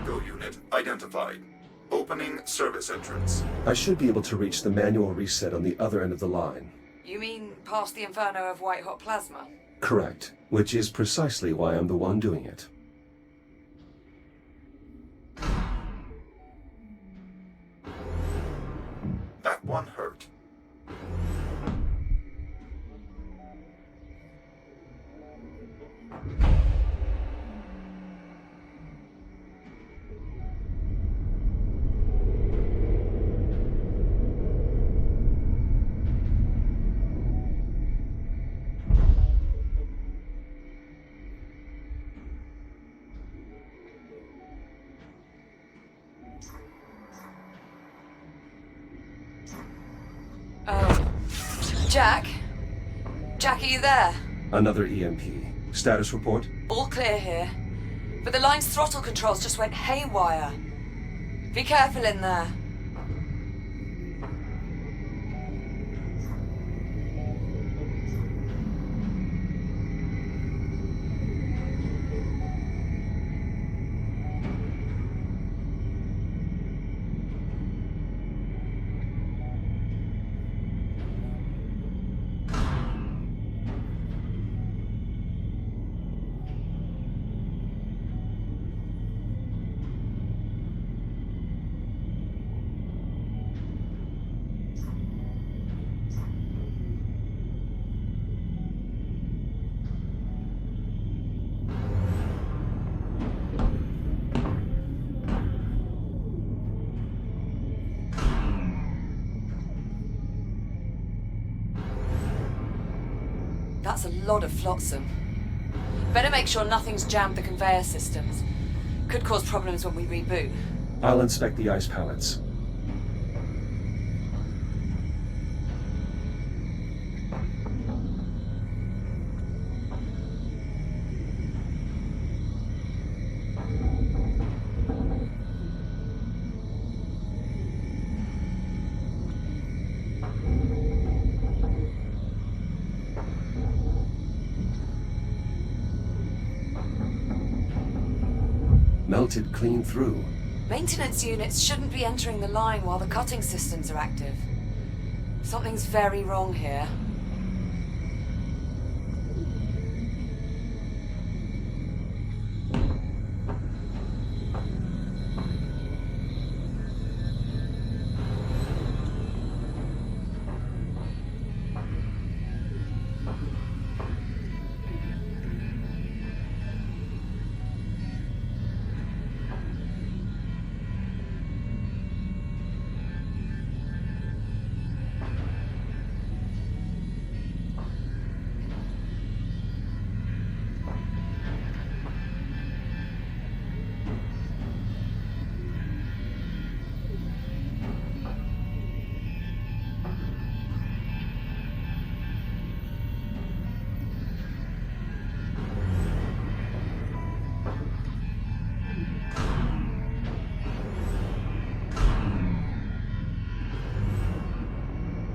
cargo unit identified. Opening service entrance. I should be able to reach the manual reset on the other end of the line. You mean past the inferno of white-hot plasma? Correct, which is precisely why I'm the one doing it. That one hurt. Jack? Jack, are you there? Another EMP. Status report? All clear here. But the line's throttle controls just went haywire. Be careful in there. That's a lot of flotsam. Better make sure nothing's jammed the conveyor systems. Could cause problems when we reboot. I'll inspect the ice pallets. Melted clean through. Maintenance units shouldn't be entering the line while the cutting systems are active. Something's very wrong here.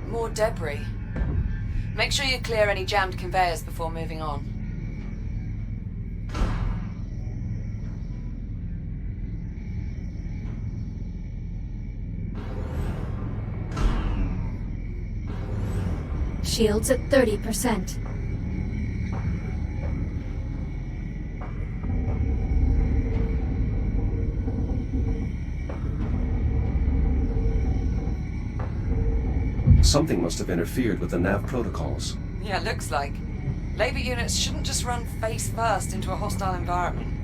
More debris. Make sure you clear any jammed conveyors before moving on. Shields at 30%. Something must have interfered with the nav protocols. Yeah, looks like. Labor units shouldn't just run face first into a hostile environment.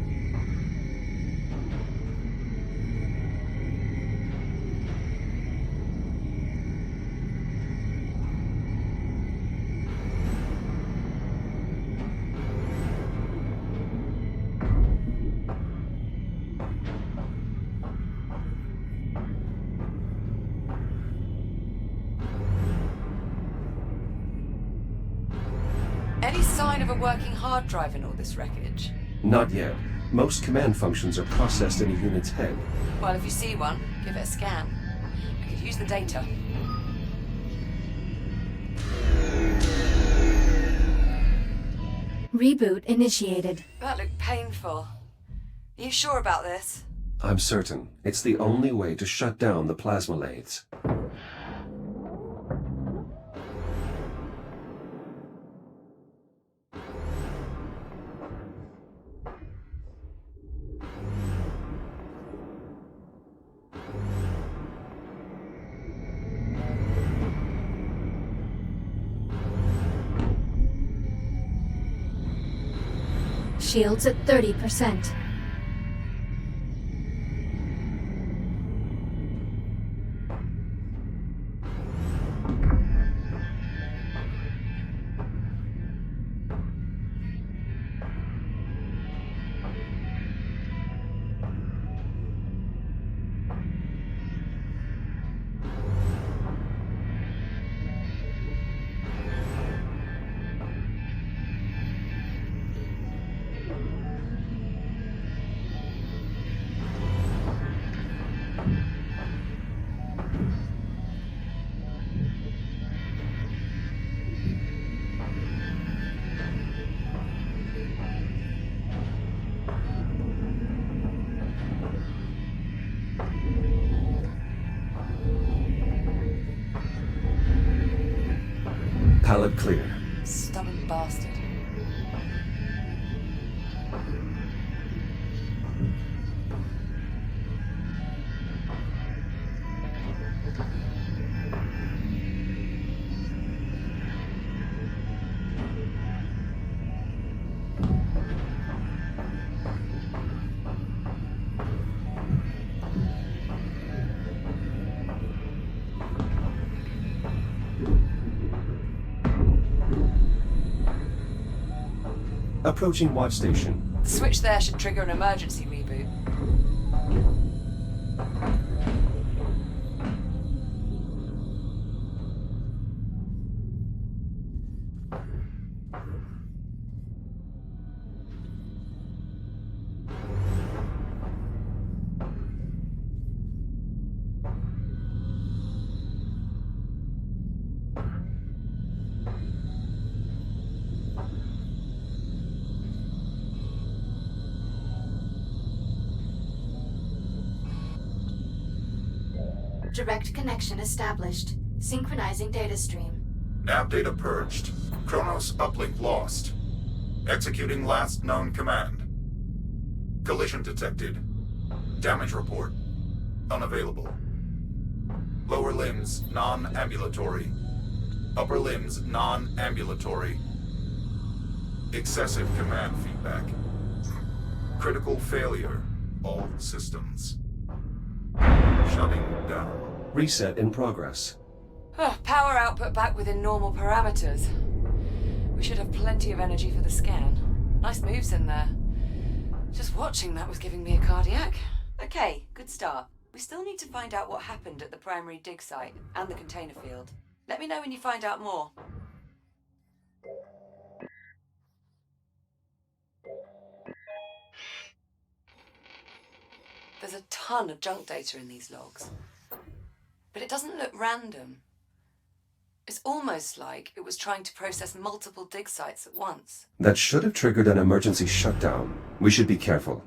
Any sign of a working hard drive in all this wreckage? Not yet. Most command functions are processed in a unit's head. Well, if you see one, give it a scan. I could use the data. Reboot initiated. That looked painful. Are you sure about this? I'm certain it's the only way to shut down the plasma lathes. Shields at 30%. Pallet clear. Stubborn bastard. Approaching watch station. The switch there should trigger an emergency reboot. Direct connection established. Synchronizing data stream. Nav data purged. Kronos uplink lost. Executing last known command. Collision detected. Damage report. Unavailable. Lower limbs non-ambulatory. Upper limbs non-ambulatory. Excessive command feedback. Critical failure. All systems. Shutting down. Reset in progress. Power output back within normal parameters. We should have plenty of energy for the scan. Nice moves in there. Just watching that was giving me a cardiac. Okay, good start. We still need to find out what happened at the primary dig site and the container field. Let me know when you find out more. There's a ton of junk data in these logs. But it doesn't look random. It's almost like it was trying to process multiple dig sites at once. That should have triggered an emergency shutdown. We should be careful.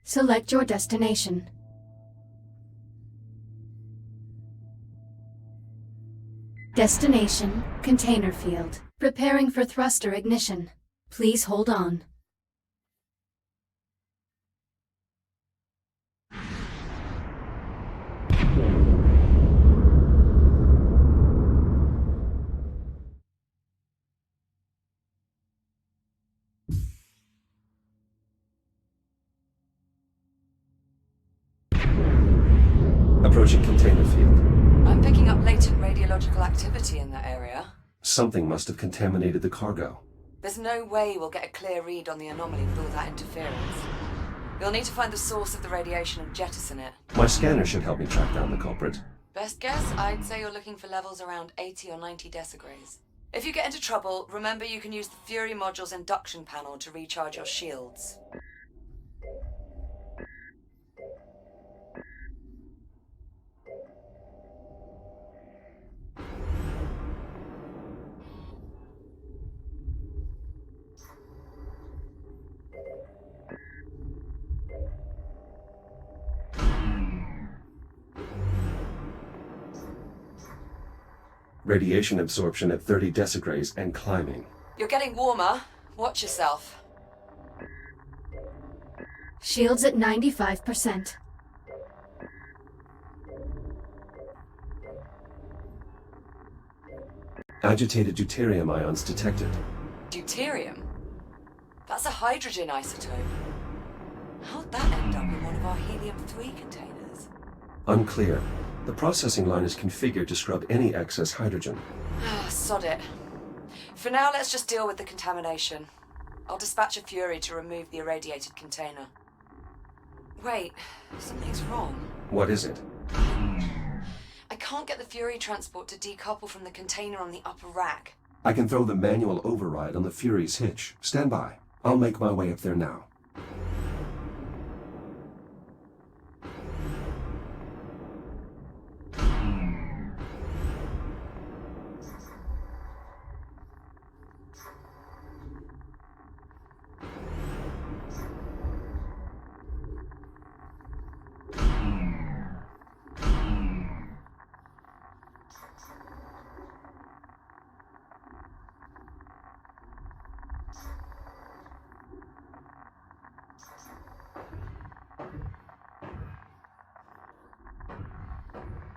Select your destination. Destination, container field. Preparing for thruster ignition. Please hold on. Approaching container field. I'm picking up latent radiological activity in that area. Something must have contaminated the cargo. There's no way we'll get a clear read on the anomaly with all that interference. You'll need to find the source of the radiation and jettison it. My scanner should help me track down the culprit. Best guess, I'd say you're looking for levels around 80 or 90 decigrays. If you get into trouble, remember you can use the Fury module's induction panel to recharge your shields. Radiation absorption at 30 decigrays and climbing. You're getting warmer. Watch yourself. Shields at 95%. Agitated deuterium ions detected. Deuterium? That's a hydrogen isotope. How'd that end up in one of our helium-3 containers? Unclear. The processing line is configured to scrub any excess hydrogen. Sod it. For now, let's just deal with the contamination. I'll dispatch a Fury to remove the irradiated container. Wait, something's wrong. What is it? I can't get the Fury transport to decouple from the container on the upper rack. I can throw the manual override on the Fury's hitch. Stand by. I'll make my way up there now.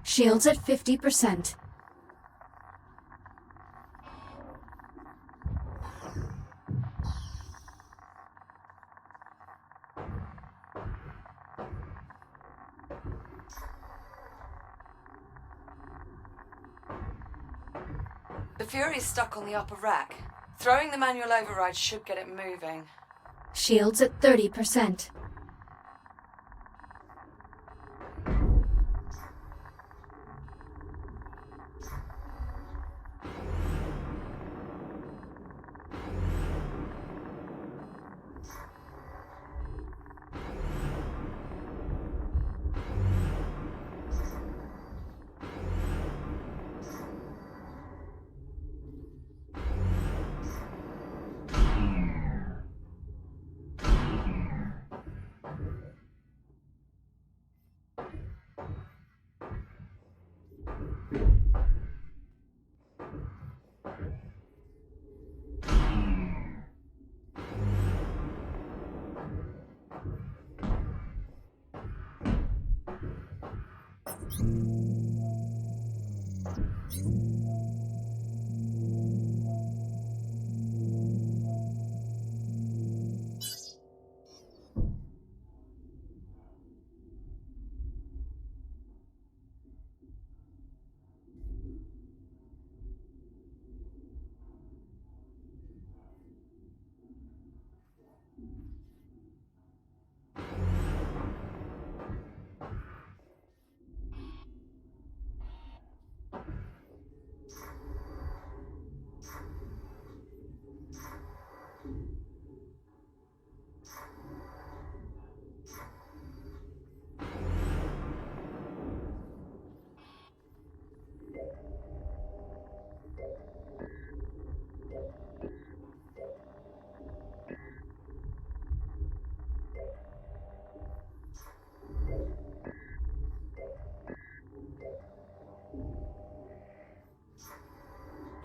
Shields at 50%. The Fury's stuck on the upper rack. Throwing the manual override should get it moving. Shields at 30%.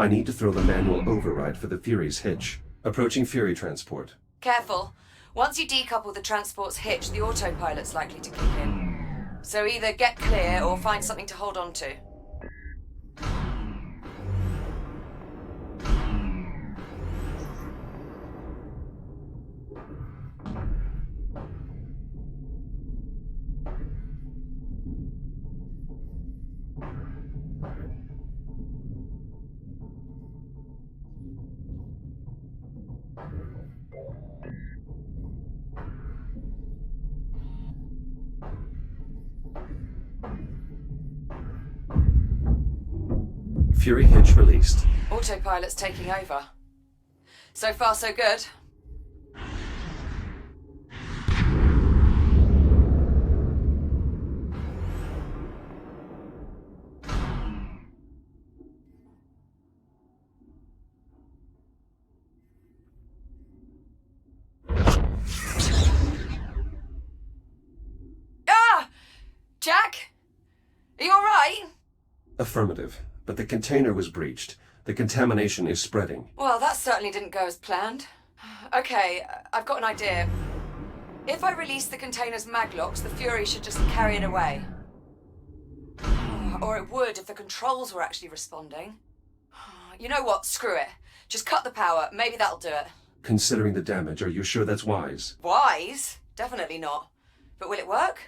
I need to throw the manual override for the Fury's hitch. Approaching Fury transport. Careful. Once you decouple the transport's hitch, the autopilot's likely to kick in. So either get clear or find something to hold on to. Fury hitch released. Autopilot's taking over. So far, so good. Ah! Jack? Are you alright? Affirmative. But the container was breached. The contamination is spreading. Well, that certainly didn't go as planned. Okay, I've got an idea. If I release the container's maglocks, the Fury should just carry it away. Or it would if the controls were actually responding. You know what? Screw it. Just cut the power. Maybe that'll do it. Considering the damage, are you sure that's wise? Wise? Definitely not. But will it work?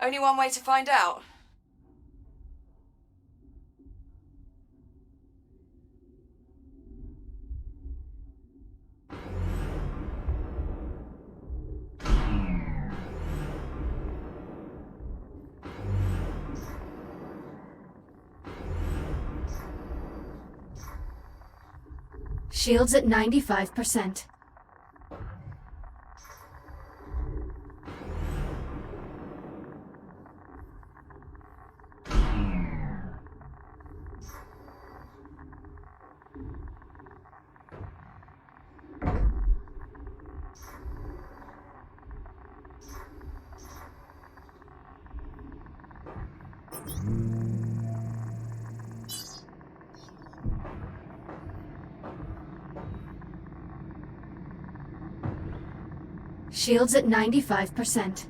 Only one way to find out. Shields at 95%. Shields at 95%.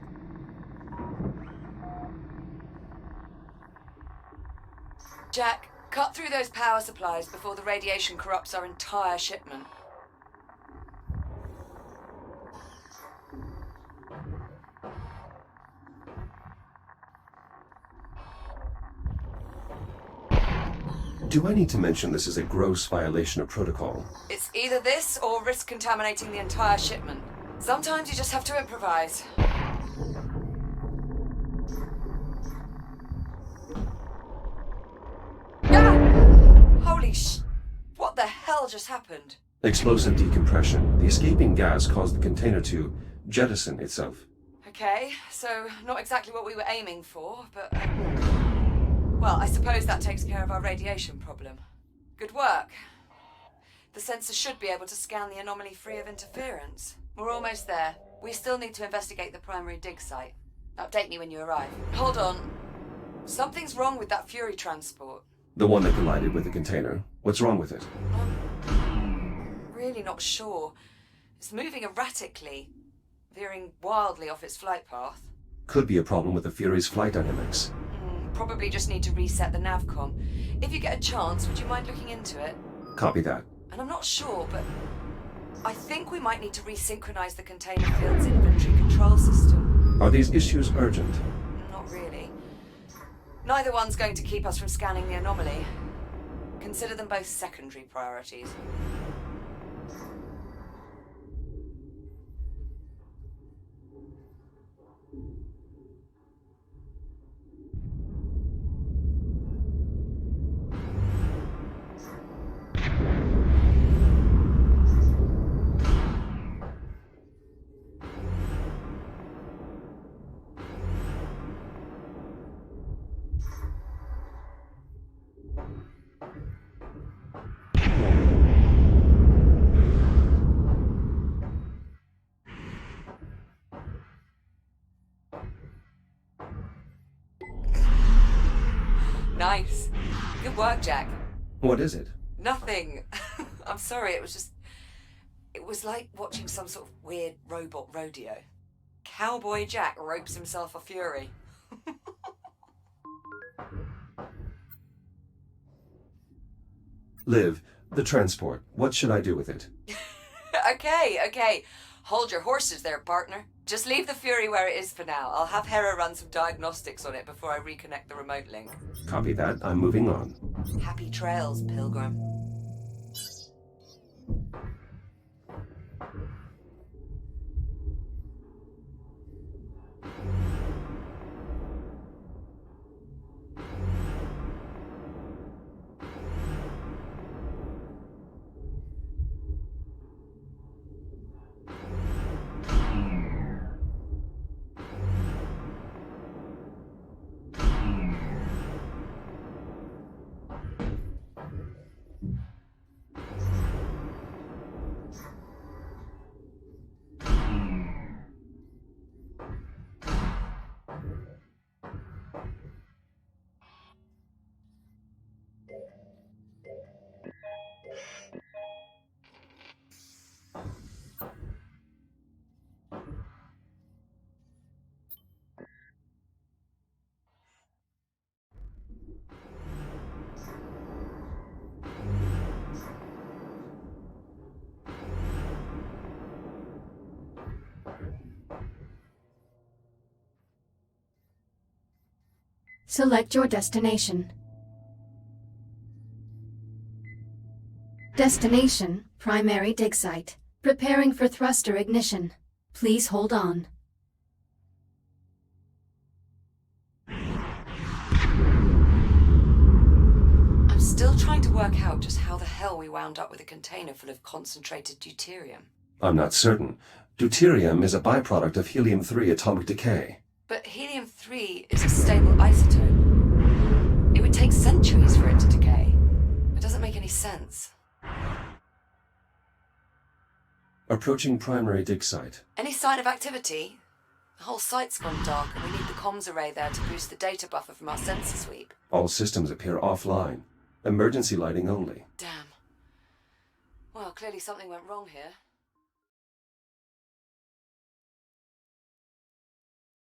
Jack, cut through those power supplies before the radiation corrupts our entire shipment. Do I need to mention this is a gross violation of protocol? It's either this or risk contaminating the entire shipment. Sometimes you just have to improvise. Ah! Holy sh... What the hell just happened? Explosive decompression. The escaping gas caused the container to jettison itself. Okay, so not exactly what we were aiming for, but... well, I suppose that takes care of our radiation problem. Good work. The sensor should be able to scan the anomaly free of interference. We're almost there. We still need to investigate the primary dig site. Update me when you arrive. Hold on. Something's wrong with that Fury transport. The one that collided with the container. What's wrong with it? I'm really not sure. It's moving erratically, veering wildly off its flight path. Could be a problem with the Fury's flight dynamics. Probably just need to reset the navcom. If you get a chance, would you mind looking into it? Copy that. And I'm not sure, but I think we might need to resynchronize the container field's inventory control system. Are these issues urgent? Not really. Neither one's going to keep us from scanning the anomaly. Consider them both secondary priorities. Nice. Good work, Jack. What is it? Nothing. I'm sorry, it was just... It was like watching some sort of weird robot rodeo. Cowboy Jack ropes himself a Fury. Liv, the transport. What should I do with it? Okay. Hold your horses there, partner. Just leave the Fury where it is for now. I'll have Hera run some diagnostics on it before I reconnect the remote link. Copy that. I'm moving on. Happy trails, Pilgrim. Select your destination. Destination, primary dig site. Preparing for thruster ignition. Please hold on. I'm still trying to work out just how the hell we wound up with a container full of concentrated deuterium. I'm not certain. Deuterium is a byproduct of helium-3 atomic decay. But helium-3 is a stable isotope. It would take centuries for it to decay. It doesn't make any sense. Approaching primary dig site. Any sign of activity? The whole site's gone dark and we need the comms array there to boost the data buffer from our sensor sweep. All systems appear offline. Emergency lighting only. Damn. Well, clearly something went wrong here.